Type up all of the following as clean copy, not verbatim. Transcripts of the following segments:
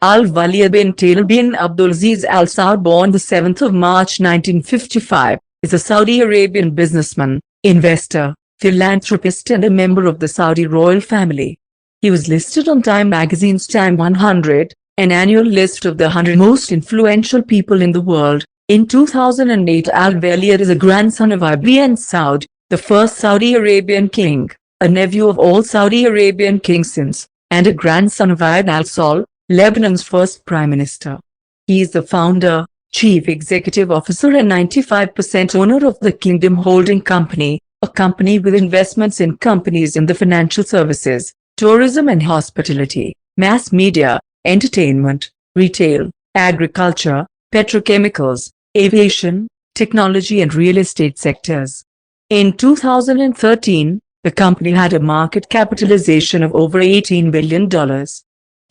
Al-Walid bin Talal bin Abdulaziz Al Saud, born the 7th of March 1955, is a Saudi Arabian businessman, investor, philanthropist and a member of the Saudi royal family. He was listed on Time magazine's Time 100, an annual list of the 100 most influential people in the world. In 2008, Al-Walid is a grandson of Ibn Saud, the first Saudi Arabian king, a nephew of all Saudi Arabian kings since, and a grandson of Ayad al-Saud, Lebanon's first prime minister. He is the founder, chief executive officer and 95% owner of the Kingdom Holding Company, a company with investments in companies in the financial services, tourism and hospitality, mass media, entertainment, retail, agriculture, petrochemicals, aviation, technology and real estate sectors. In 2013, the company had a market capitalization of over $18 billion.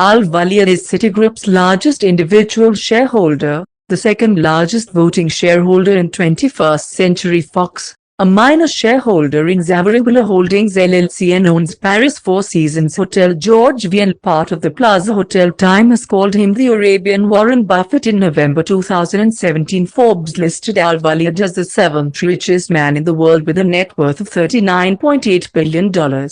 Al-Walid is Citigroup's largest individual shareholder, the second largest voting shareholder in 21st Century Fox, a minor shareholder in Zavaribula Holdings LLC and owns Paris Four Seasons Hotel George Vienne, part of the Plaza Hotel. Time has called him the Arabian Warren Buffett. In November 2017, Forbes listed Al-Walid as the 7th richest man in the world with a net worth of $39.8 billion.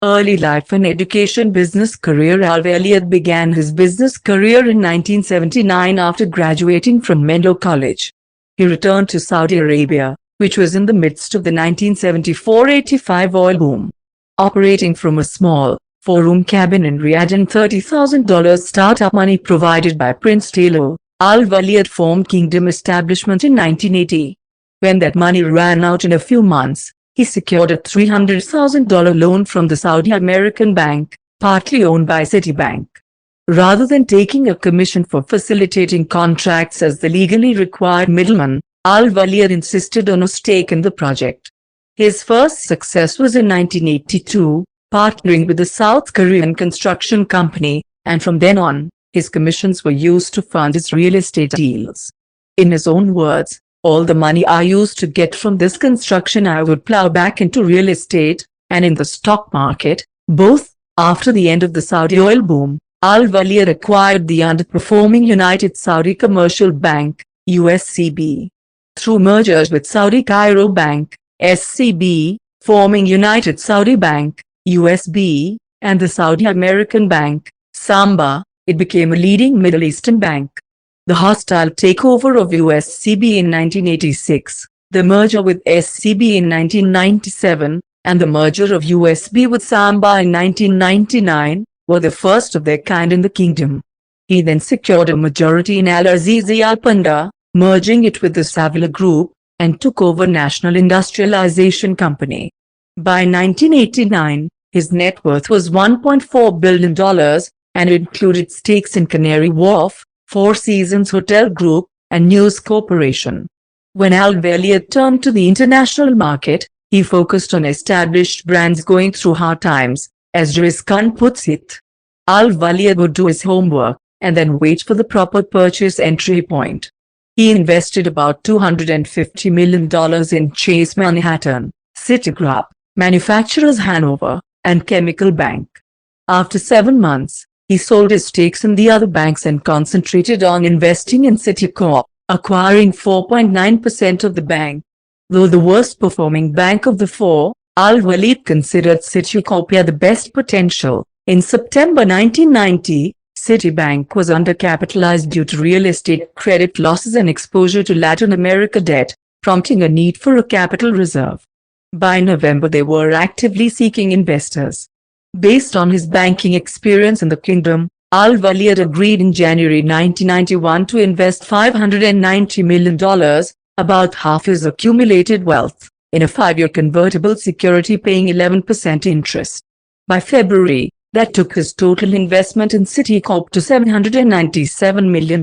Early life and education. Business career. Al-Walid began his business career in 1979 after graduating from Menlo College. He returned to Saudi Arabia, which was in the midst of the 1974-85 oil boom. Operating from a small, four-room cabin in Riyadh and $30,000 startup money provided by Prince Talal, Al-Walid formed Kingdom Establishment in 1980. When that money ran out in a few months, he secured a $300,000 loan from the Saudi American Bank, partly owned by Citibank. Rather than taking a commission for facilitating contracts as the legally required middleman, Al-Walid insisted on a stake in the project. His first success was in 1982, partnering with the South Korean construction company, and from then on, his commissions were used to fund his real estate deals. In his own words, "All the money I used to get from this construction I would plow back into real estate and in the stock market." Both. After the end of the Saudi oil boom, Al-Walid acquired the underperforming United Saudi Commercial Bank, USCB. Through mergers with Saudi Cairo Bank, SCB, forming United Saudi Bank, USB, and the Saudi American Bank, Samba, it became a leading Middle Eastern bank. The hostile takeover of USCB in 1986, the merger with SCB in 1997, and the merger of USB with Samba in 1999, were the first of their kind in the kingdom. He then secured a majority in Al-Azizi Al-Panda, merging it with the Savila Group, and took over National Industrialization Company. By 1989, his net worth was $1.4 billion, and it included stakes in Canary Wharf, Four Seasons Hotel Group, and News Corporation. When Al-Walid turned to the international market, he focused on established brands going through hard times, as Juris Khan puts it. Al-Walid would do his homework, and then wait for the proper purchase entry point. He invested about $250 million in Chase Manhattan, Citigroup, Manufacturers Hanover, and Chemical Bank. After 7 months, he sold his stakes in the other banks and concentrated on investing in Citicorp, acquiring 4.9% of the bank. Though the worst performing bank of the four, Al-Walid considered Citicorp had the best potential. In September 1990, Citibank was undercapitalized due to real estate credit losses and exposure to Latin America debt, prompting a need for a capital reserve. By November, they were actively seeking investors. Based on his banking experience in the kingdom, Al-Walid agreed in January 1991 to invest $590 million, about half his accumulated wealth, in a 5-year convertible security paying 11% interest. By February, that took his total investment in Citicorp to $797 million,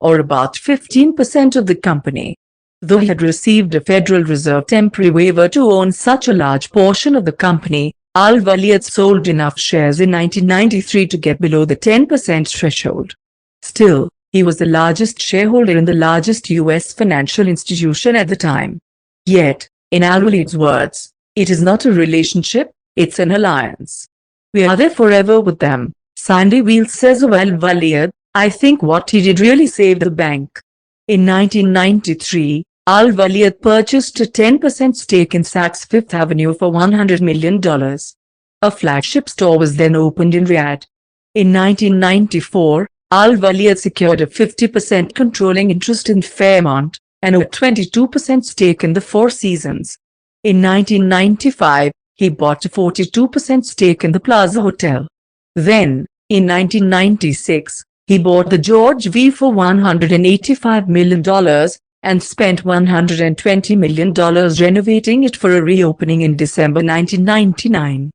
or about 15% of the company. Though he had received a Federal Reserve temporary waiver to own such a large portion of the company, Al-Walid sold enough shares in 1993 to get below the 10% threshold. Still, he was the largest shareholder in the largest U.S. financial institution at the time. Yet, in Al-Walid's words, "It is not a relationship, it's an alliance. We are there forever with them," Sandy Weals says of Al-Waleed, "I think what he did really saved the bank." In 1993, Al-Waleed purchased a 10% stake in Saks Fifth Avenue for $100 million. A flagship store was then opened in Riyadh. In 1994, Al-Waleed secured a 50% controlling interest in Fairmont and a 22% stake in the Four Seasons. In 1995, he bought a 42% stake in the Plaza Hotel. Then, in 1996, he bought the George V for $185 million and spent $120 million renovating it for a reopening in December 1999.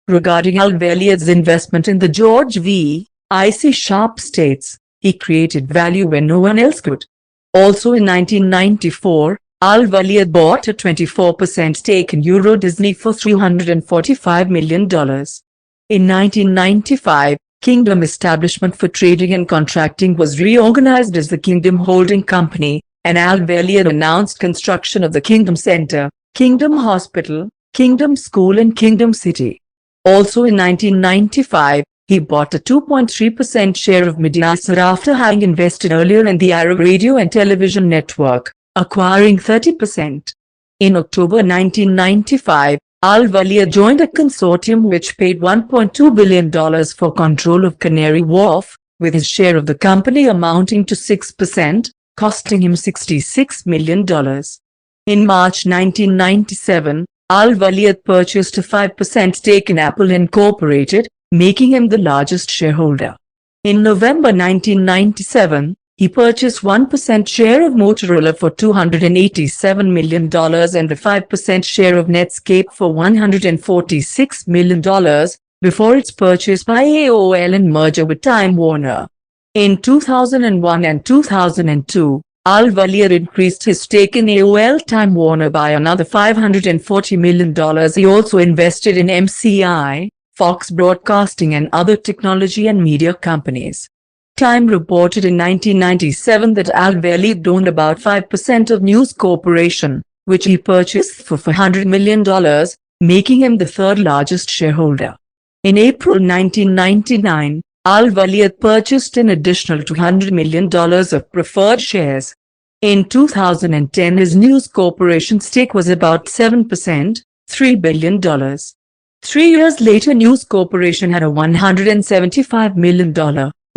Regarding Al-Waleed's investment in the George V, I.C. Sharp states, "He created value when no one else could." Also in 1994, Al-Waleed bought a 24% stake in Euro Disney for $345 million. In 1995, Kingdom Establishment for Trading and Contracting was reorganized as the Kingdom Holding Company, and Al-Waleed announced construction of the Kingdom Center, Kingdom Hospital, Kingdom School and Kingdom City. Also in 1995, he bought a 2.3% share of Mediasar after having invested earlier in the Arab radio and television network, acquiring 30%. In October 1995, Al-Waleed joined a consortium which paid $1.2 billion for control of Canary Wharf, with his share of the company amounting to 6%, costing him $66 million. In March 1997, Al-Waleed purchased a 5% stake in Apple Incorporated, making him the largest shareholder. In November 1997, he purchased 1% share of Motorola for $287 million and a 5% share of Netscape for $146 million, before its purchase by AOL and merger with Time Warner. In 2001 and 2002, Al-Waleed increased his stake in AOL Time Warner by another $540 million. He also invested in MCI, Fox Broadcasting and other technology and media companies. Time reported in 1997 that Al-Waleed owned about 5% of News Corporation, which he purchased for $400 million, making him the third largest shareholder. In April 1999, Al-Waleed purchased an additional $200 million of preferred shares. In 2010, his News Corporation stake was about 7%, $3 billion. 3 years later, News Corporation had a $175 million,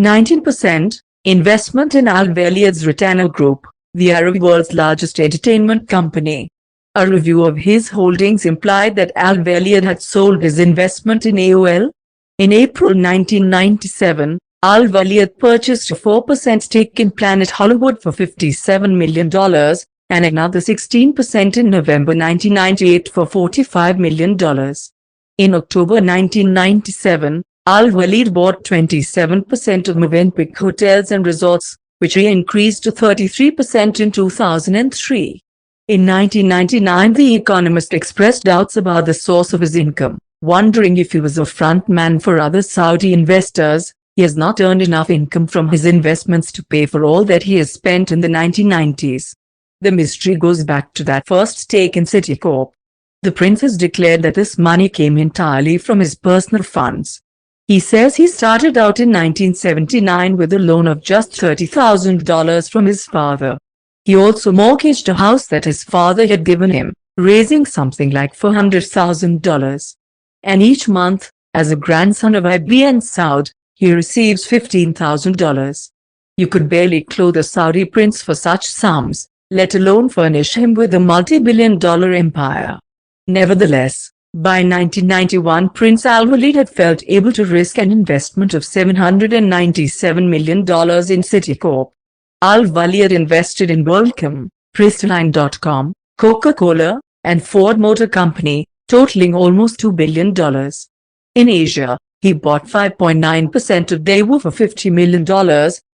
19%, investment in Al-Waleed's Ritano Group, the Arab world's largest entertainment company. A review of his holdings implied that Al-Waleed had sold his investment in AOL. In April 1997, Al-Waleed purchased a 4% stake in Planet Hollywood for $57 million, and another 16% in November 1998 for $45 million. In October 1997, Al-Waleed bought 27% of Movenpick Hotels and Resorts, which he increased to 33% in 2003. In 1999, The Economist expressed doubts about the source of his income, wondering if he was a front man for other Saudi investors. He has not earned enough income from his investments to pay for all that he has spent in the 1990s. The mystery goes back to that first stake in Citicorp. The prince has declared that this money came entirely from his personal funds. He says he started out in 1979 with a loan of just $30,000 from his father. He also mortgaged a house that his father had given him, raising something like $400,000. And each month, as a grandson of Ibn Saud, he receives $15,000. You could barely clothe a Saudi prince for such sums, let alone furnish him with a multi-billion-dollar empire. Nevertheless, by 1991, Prince Al-Waleed had felt able to risk an investment of $797 million in Citicorp. Al-Waleed invested in WorldCom, Priceline.com, Coca-Cola, and Ford Motor Company, totaling almost $2 billion. In Asia, he bought 5.9% of Daewoo for $50 million,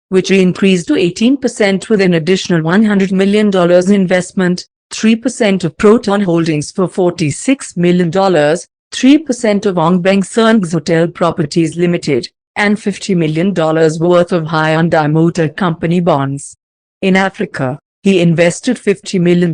which he increased to 18% with an additional $100 million investment, 3% of Proton Holdings for $46 million, 3% of Ongbeng Serngs Hotel Properties Limited, and $50 million worth of Hyundai Motor Company bonds. In Africa, he invested $50 million,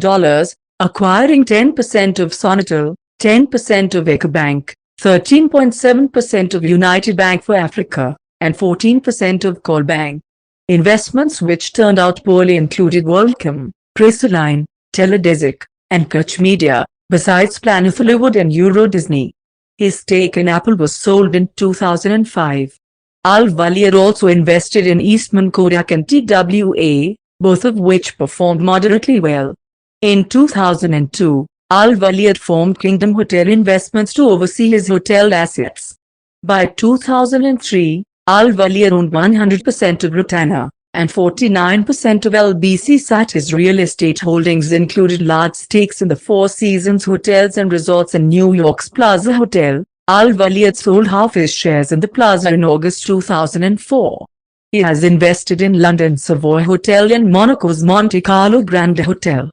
acquiring 10% of Sonatel, 10% of Ecobank, 13.7% of United Bank for Africa, and 14% of Callbank. Investments which turned out poorly included WorldCom, Chrysaline, Teledesic, and Kutch Media, besides Planet Hollywood and Euro Disney. His stake in Apple was sold in 2005. Al-Waleed also invested in Eastman Kodak and TWA, both of which performed moderately well. In 2002, Al-Waleed formed Kingdom Hotel Investments to oversee his hotel assets. By 2003, Al-Waleed owned 100% of Rotana, and 49% of LBC Sat. His real estate holdings included large stakes in the Four Seasons Hotels and Resorts and New York's Plaza Hotel. Al-Waleed sold half his shares in the Plaza in August 2004. He has invested in London's Savoy Hotel and Monaco's Monte Carlo Grand Hotel.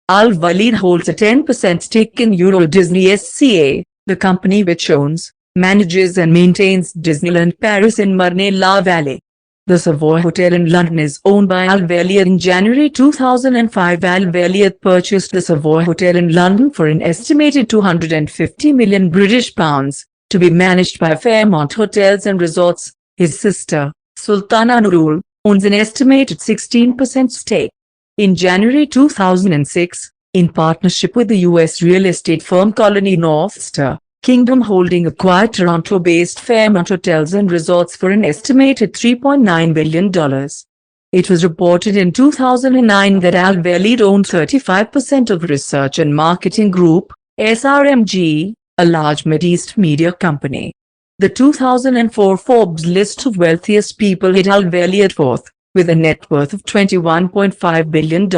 Al-Waleed holds a 10% stake in Euro Disney SCA, the company which owns, manages and maintains Disneyland Paris in Marne-la-Vallée. The Savoy Hotel in London is owned by Al-Waleed. In January 2005, Al-Waleed purchased the Savoy Hotel in London for an estimated £250 million, to be managed by Fairmont Hotels and Resorts. His sister, Sultana Nurul, owns an estimated 16% stake. In January 2006, in partnership with the US real estate firm Colony Northstar, Kingdom Holding acquired Toronto-based Fairmont Hotels and Resorts for an estimated $3.9 billion. It was reported in 2009 that Al-Waleed owned 35% of Research and Marketing Group, SRMG, a large Mideast media company. The 2004 Forbes list of wealthiest people hit Al-Waleed fourth, with a net worth of $21.5 billion.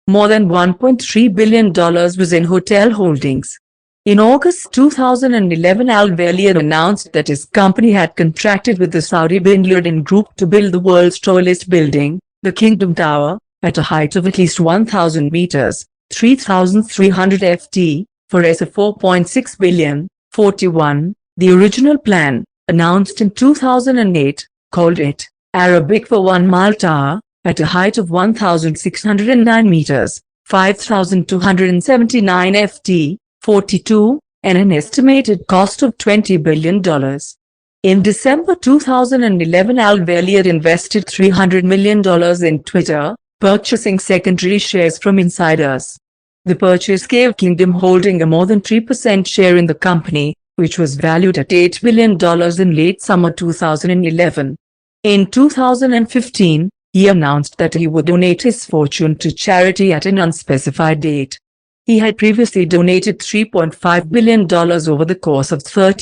More than $1.3 billion was in hotel holdings. In August 2011, Al-Waleed announced that his company had contracted with the Saudi bin Laden Group to build the world's tallest building, the Kingdom Tower, at a height of at least 1,000 meters, 3,300 ft, for $4.6 billion. 41. The original plan, announced in 2008, called it Arabic for 1 Mile Tower, at a height of 1,609 meters, 5,279 ft, 42, and an estimated cost of $20 billion. In December 2011, Al-Waleed invested $300 million in Twitter, purchasing secondary shares from insiders. The purchase gave Kingdom Holding a more than 3% share in the company, which was valued at $8 billion in late summer 2011. In 2015, he announced that he would donate his fortune to charity at an unspecified date. He had previously donated $3.5 billion over the course of 30